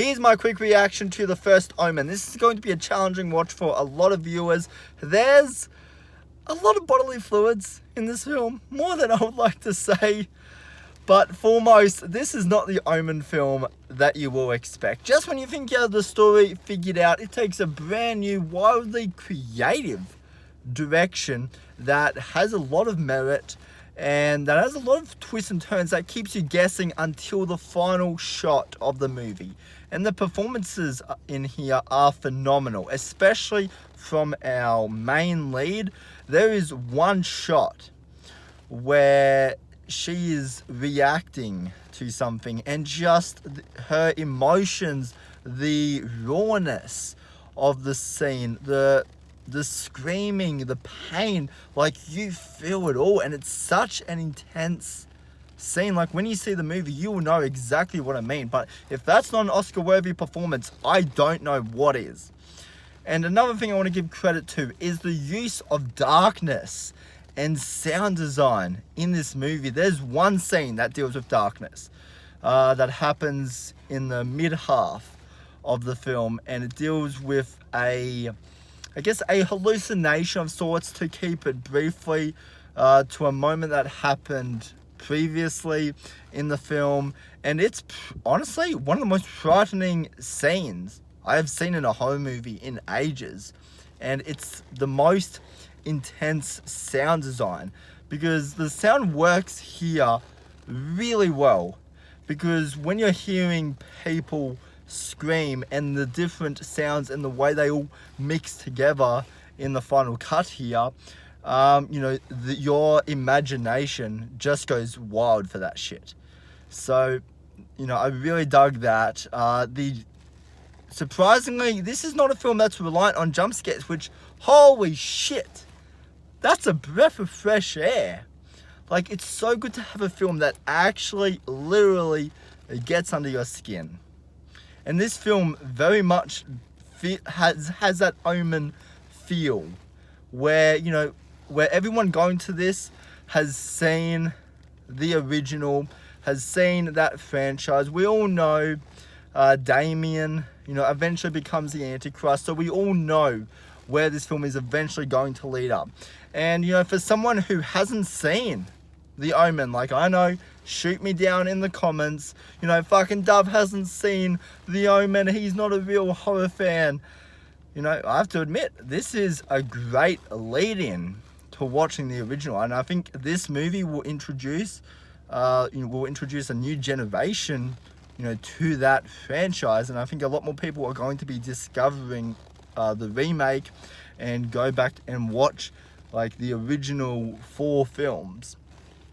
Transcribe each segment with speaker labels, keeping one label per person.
Speaker 1: here's my quick reaction to the first Omen. This is going to be a challenging watch for a lot of viewers. There's a lot of bodily fluids in this film, more than I would like to say. But foremost, this is not the Omen film that you will expect. Just when you think you have the story figured out, it takes a brand new, wildly creative direction that has a lot of merit and that has a lot of twists and turns that keeps you guessing until the final shot of the movie. And the performances in here are phenomenal, especially from our main lead. There is one shot where she is reacting to something and just her emotions, the rawness of the scene, the screaming, the pain, like you feel it all, and it's such an intense scene. Like when you see the movie, you will know exactly what I mean. But if that's not an Oscar-worthy performance, I don't know what is. And another thing I want to give credit to is the use of darkness and sound design in this movie. There's one scene that deals with darkness that happens in the mid-half of the film, and it deals with a hallucination of sorts, to keep it briefly, to a moment that happened previously in the film. And it's honestly one of the most frightening scenes I have seen in a horror movie in ages. And it's the most intense sound design, because the sound works here really well, because when you're hearing people scream and the different sounds and the way they all mix together in the final cut here, your imagination just goes wild for that shit. So, I really dug that. Surprisingly, this is not a film that's reliant on jump scares, which, holy shit, that's a breath of fresh air. Like, it's so good to have a film that actually, literally gets under your skin. And this film very much has that Omen feel, where, where everyone going to this has seen the original, has seen that franchise. We all know Damien, eventually becomes the Antichrist. So we all know where this film is eventually going to lead up. And, for someone who hasn't seen the Omen, like I know, shoot me down in the comments, fucking Dove hasn't seen the Omen, he's not a real horror fan. I have to admit, this is a great lead-in to watching the original, and I think this movie will introduce a new generation, to that franchise, and I think a lot more people are going to be discovering the remake and go back and watch like the original 4 films.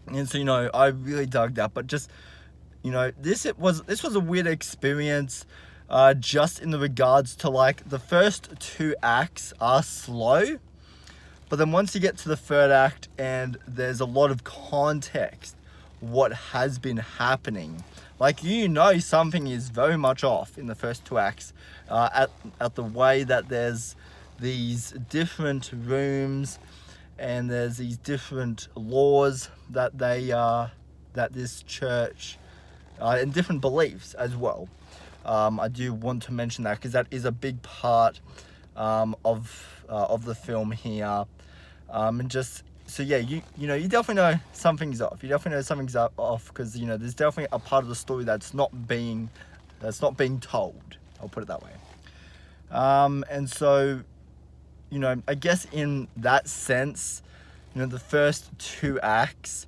Speaker 1: And so, I really dug that. But just, this was a weird experience, just in the regards to, like, the first 2 acts are slow, but then once you get to the 3rd act and there's a lot of context what has been happening, like, something is very much off in the first 2 acts, at the way that there's these different rooms and there's these different laws that that this church, and different beliefs as well. I do want to mention that because that is a big part of the film here, and just so yeah, you definitely know something's off. You definitely know something's off because there's definitely a part of the story that's not being told. I'll put it that way. And so, I guess in that sense, the first 2 acts,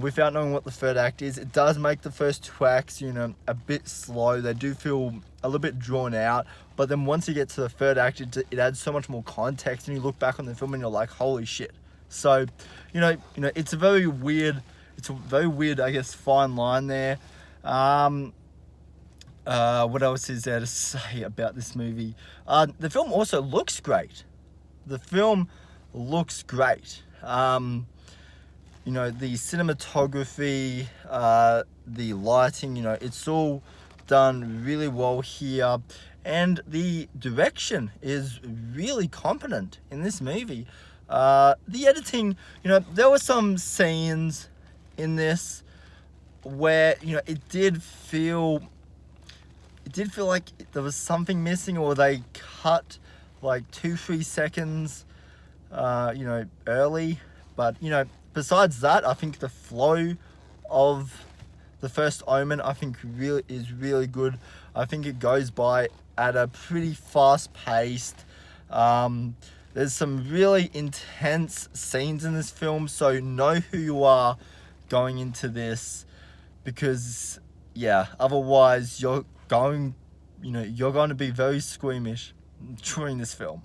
Speaker 1: without knowing what the 3rd act is, it does make the first 2 acts, a bit slow. They do feel a little bit drawn out, but then once you get to the 3rd act, it adds so much more context, and you look back on the film and you're like, holy shit. So, it's a very weird, I guess, fine line there. What else is there to say about this movie? The film also looks great. The cinematography, the lighting, it's all done really well here. And the direction is really competent in this movie. The editing, there were some scenes in this where, it did feel it did feel like there was something missing, or they cut like 2-3 seconds, early. But besides that, I think the flow of the first Omen, I think is really good. I think it goes by at a pretty fast pace. There's some really intense scenes in this film, so know who you are going into this, because otherwise you're going to be very squeamish during this film.